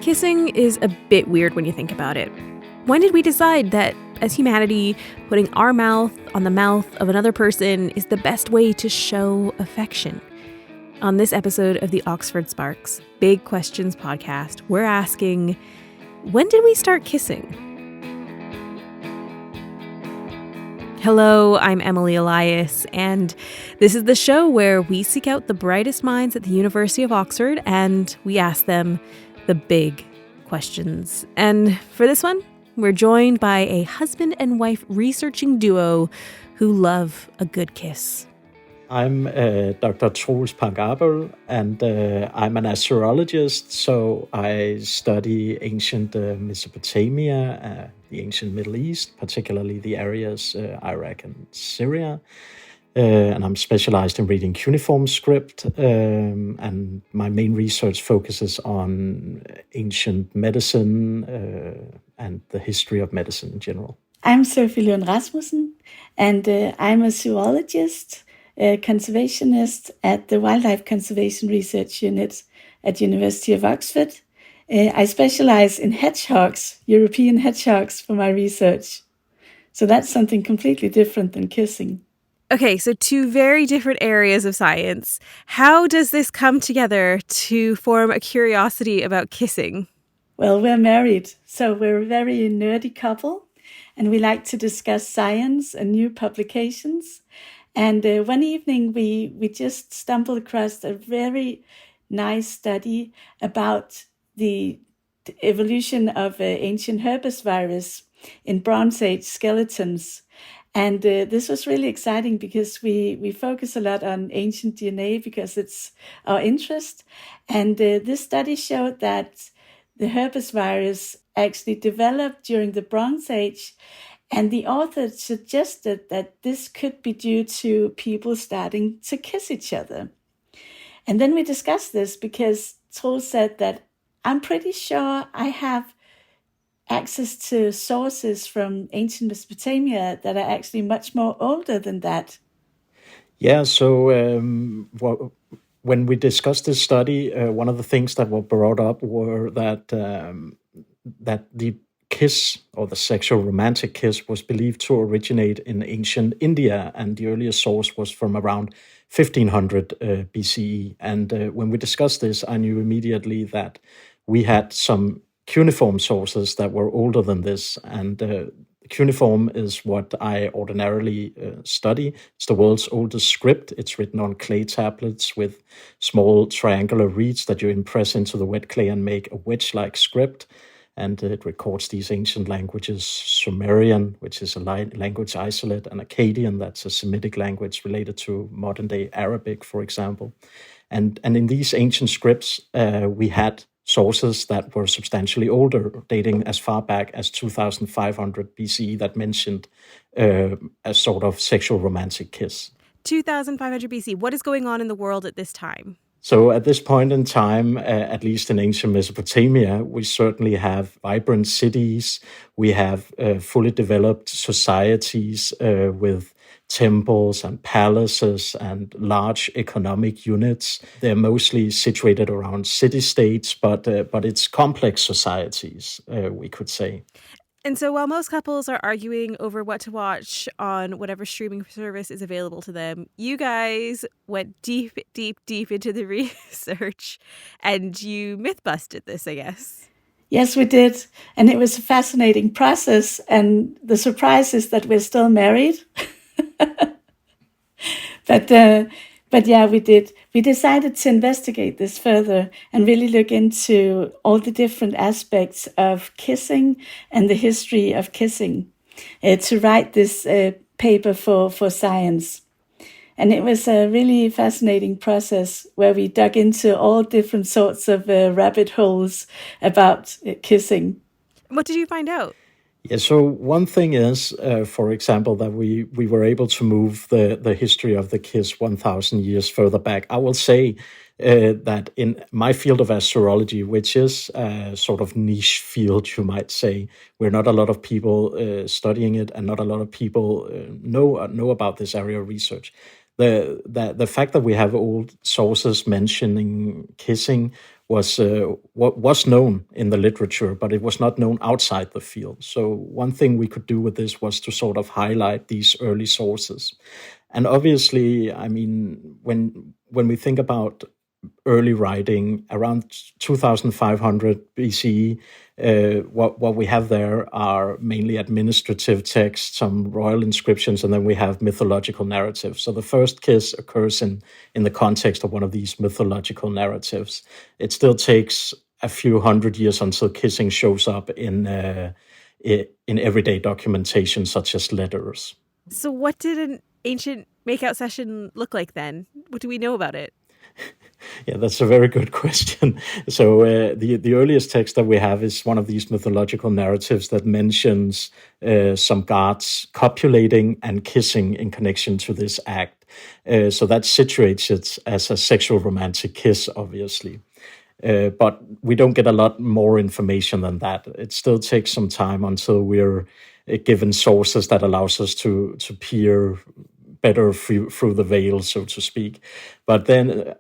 Kissing is a bit weird when you think about it. When did we decide that, as humanity, putting our mouth on the mouth of another person is the best way to show affection? On this episode of the Oxford Sparks Big Questions podcast, we're asking, when did we start kissing? Hello, I'm Emily Elias, and this is the show where we seek out the brightest minds at the University of Oxford and we ask them the big questions. And for this one, we're joined by a husband and wife researching duo who love a good kiss. I'm Dr. Troels Pank Arbøll, and I'm an astrologist, so I study ancient Mesopotamia, the ancient Middle East, particularly the areas Iraq and Syria. And I'm specialized in reading cuneiform script, and my main research focuses on ancient medicine and the history of medicine in general. I'm Sophie Lund Rasmussen, and I'm a zoologist, a conservationist at the Wildlife Conservation Research Unit at University of Oxford. I specialize in hedgehogs, European hedgehogs, for my research. So that's something completely different than kissing. Okay, so two very different areas of science. How does this come together to form a curiosity about kissing? Well, we're married, so we're a very nerdy couple, and we like to discuss science and new publications. And one evening, we just stumbled across a very nice study about the evolution of ancient herpes virus in Bronze Age skeletons. And this was really exciting because we focus a lot on ancient DNA because it's our interest. And this study showed that the herpes virus actually developed during the Bronze Age. And the author suggested that this could be due to people starting to kiss each other. And then we discussed this because Troels said that I'm pretty sure I have access to sources from ancient Mesopotamia that are actually much more older than that. Yeah, so when we discussed this study, one of the things that were brought up were that the kiss, or the sexual romantic kiss, was believed to originate in ancient India, and the earliest source was from around 1500 BCE. And when we discussed this, I knew immediately that we had some cuneiform sources that were older than this, and cuneiform is what I ordinarily study. It's the world's oldest script. It's written on clay tablets with small triangular reeds that you impress into the wet clay and make a wedge-like script. And it records these ancient languages: Sumerian, which is a language isolate, and Akkadian, that's a Semitic language related to modern-day Arabic, for example. And in these ancient scripts, we had sources that were substantially older, dating as far back as 2500 BCE, that mentioned a sort of sexual romantic kiss. 2500 BC. What is going on in the world at this time? So at this point in time, at least in ancient Mesopotamia, we certainly have vibrant cities. We have fully developed societies with temples and palaces and large economic units. They're mostly situated around city-states, but it's complex societies, we could say. And so while most couples are arguing over what to watch on whatever streaming service is available to them, you guys went deep, deep, deep into the research and you myth-busted this, I guess. Yes, we did. And it was a fascinating process. And the surprise is that we're still married. But yeah, we did. We decided to investigate this further and really look into all the different aspects of kissing and the history of kissing to write this paper for Science. And it was a really fascinating process where we dug into all different sorts of rabbit holes about kissing. What did you find out? Yeah, so one thing is, for example, that we were able to move the history of the kiss 1,000 years further back. I will say that in my field of astrology, which is a sort of niche field, you might say, where not a lot of people studying it and not a lot of people know about this area of research. The fact that we have old sources mentioning kissing was known in the literature, but it was not known outside the field. So one thing we could do with this was to sort of highlight these early sources. And obviously, I mean, when we think about early writing around 2500 BCE, what we have there are mainly administrative texts, some royal inscriptions, and then we have mythological narratives. So the first kiss occurs in the context of one of these mythological narratives. It still takes a few hundred years until kissing shows up in everyday documentation, such as letters. So what did an ancient makeout session look like then? What do we know about it? Yeah, that's a very good question. So the earliest text that we have is one of these mythological narratives that mentions some gods copulating and kissing in connection to this act. So that situates it as a sexual romantic kiss, obviously. But we don't get a lot more information than that. It still takes some time until we're given sources that allows us to peer better through the veil, so to speak. But then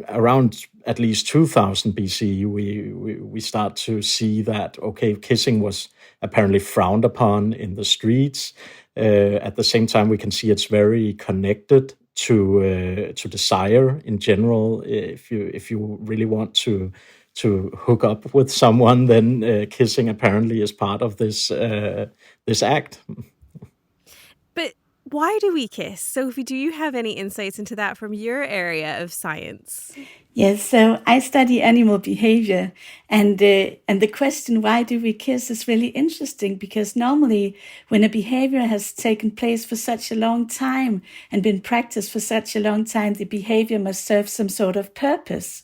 around at least 2000 BC, we start to see that, okay, kissing was apparently frowned upon in the streets. At the same time, we can see it's very connected to desire in general. If you really want to hook up with someone, then kissing apparently is part of this act. But why do we kiss? Sophie, do you have any insights into that from your area of science? Yes, so I study animal behavior, and the question, why do we kiss, is really interesting, because normally when a behavior has taken place for such a long time and been practiced for such a long time, the behavior must serve some sort of purpose.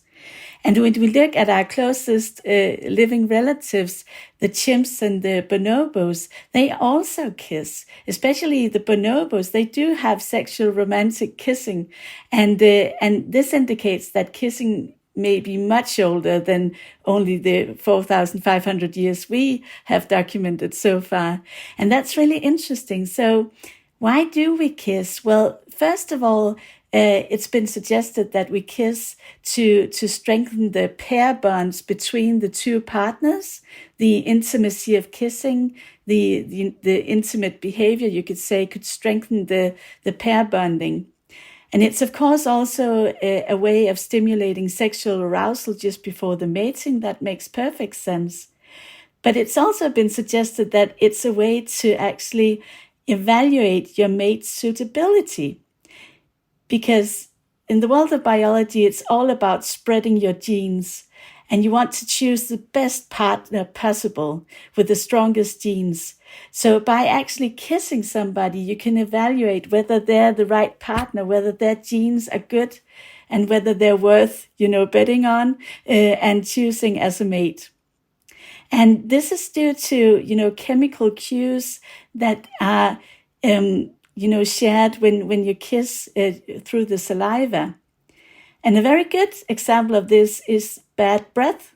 And when we look at our closest living relatives, the chimps and the bonobos, they also kiss. Especially the bonobos, they do have sexual romantic kissing. And this indicates that kissing may be much older than only the 4,500 years we have documented so far. And that's really interesting. So why do we kiss? Well, first of all, it's been suggested that we kiss to strengthen the pair bonds between the two partners, the intimacy of kissing, the intimate behavior, you could say, could strengthen the pair bonding. And it's, of course, also a way of stimulating sexual arousal just before the mating. That makes perfect sense. But it's also been suggested that it's a way to actually evaluate your mate's suitability. Because in the world of biology, it's all about spreading your genes, and you want to choose the best partner possible with the strongest genes. So by actually kissing somebody, you can evaluate whether they're the right partner, whether their genes are good, and whether they're worth, betting on and choosing as a mate. And this is due to, chemical cues that are shared when you kiss through the saliva. And a very good example of this is bad breath,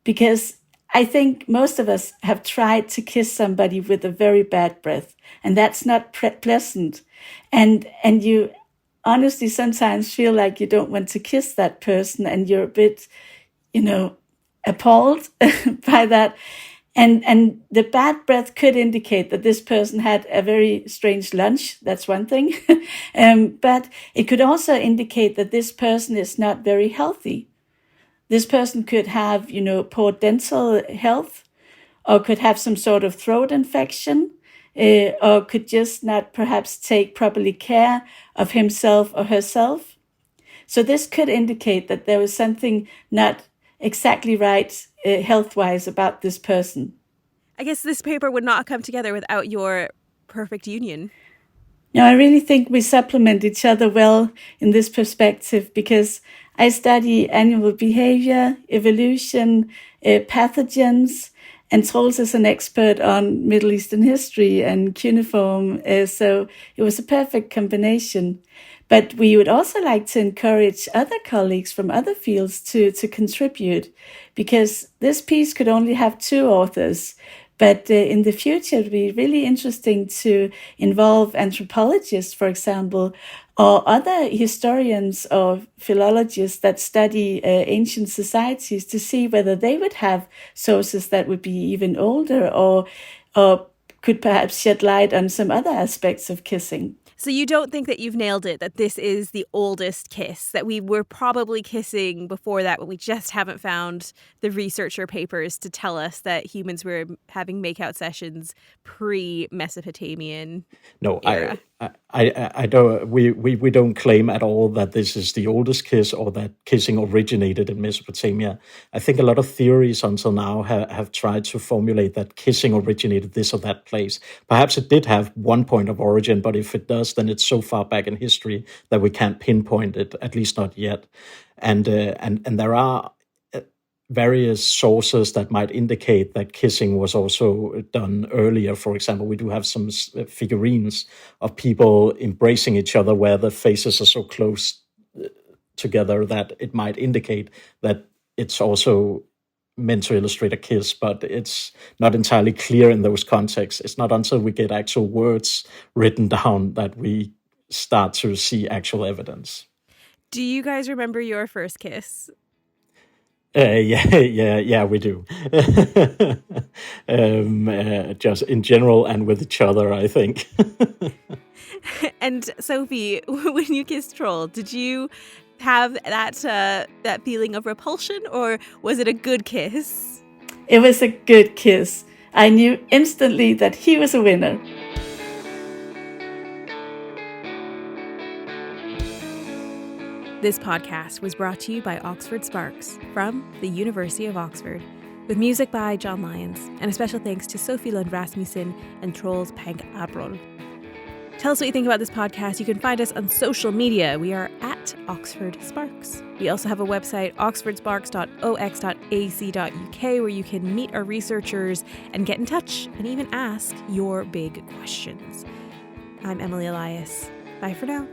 because I think most of us have tried to kiss somebody with a very bad breath, and that's not pleasant. And you honestly sometimes feel like you don't want to kiss that person, and you're a bit, appalled by that. And the bad breath could indicate that this person had a very strange lunch. That's one thing. But it could also indicate that this person is not very healthy. This person could have, poor dental health, or could have some sort of throat infection, or could just not perhaps take properly care of himself or herself. So this could indicate that there was something not exactly right health-wise about this person. I guess this paper would not come together without your perfect union. No, I really think we supplement each other well in this perspective, because I study animal behavior, evolution, pathogens, and Troels is an expert on Middle Eastern history and cuneiform, so it was a perfect combination. But we would also like to encourage other colleagues from other fields to contribute, because this piece could only have two authors. But in the future, it would be really interesting to involve anthropologists, for example, or other historians or philologists that study ancient societies to see whether they would have sources that would be even older or could perhaps shed light on some other aspects of kissing. So you don't think that you've nailed it, that this is the oldest kiss, that we were probably kissing before that, but we just haven't found the researcher papers to tell us that humans were having makeout sessions pre-Mesopotamian era? I don't. We don't claim at all that this is the oldest kiss or that kissing originated in Mesopotamia. I think a lot of theories until now have tried to formulate that kissing originated this or that place. Perhaps it did have one point of origin, but if it does, then it's so far back in history that we can't pinpoint it, at least not yet. And there are various sources that might indicate that kissing was also done earlier. For example, we do have some figurines of people embracing each other where the faces are so close together that it might indicate that it's also meant to illustrate a kiss, but it's not entirely clear in those contexts. It's not until we get actual words written down that we start to see actual evidence. Do you guys remember your first kiss? Yeah, we do. Just in general and with each other, I think. And Sophie, when you kissed Troll, did you have that feeling of repulsion, or was it a good kiss? It was a good kiss. I knew instantly that he was a winner. This podcast was brought to you by Oxford Sparks from the University of Oxford, with music by John Lyons, and a special thanks to Sophie Lund Rasmussen and Troels Pank Arbøll. Tell us what you think about this podcast. You can find us on social media. We are at Oxford Sparks. We also have a website, oxfordsparks.ox.ac.uk, where you can meet our researchers and get in touch and even ask your big questions. I'm Emily Elias. Bye for now.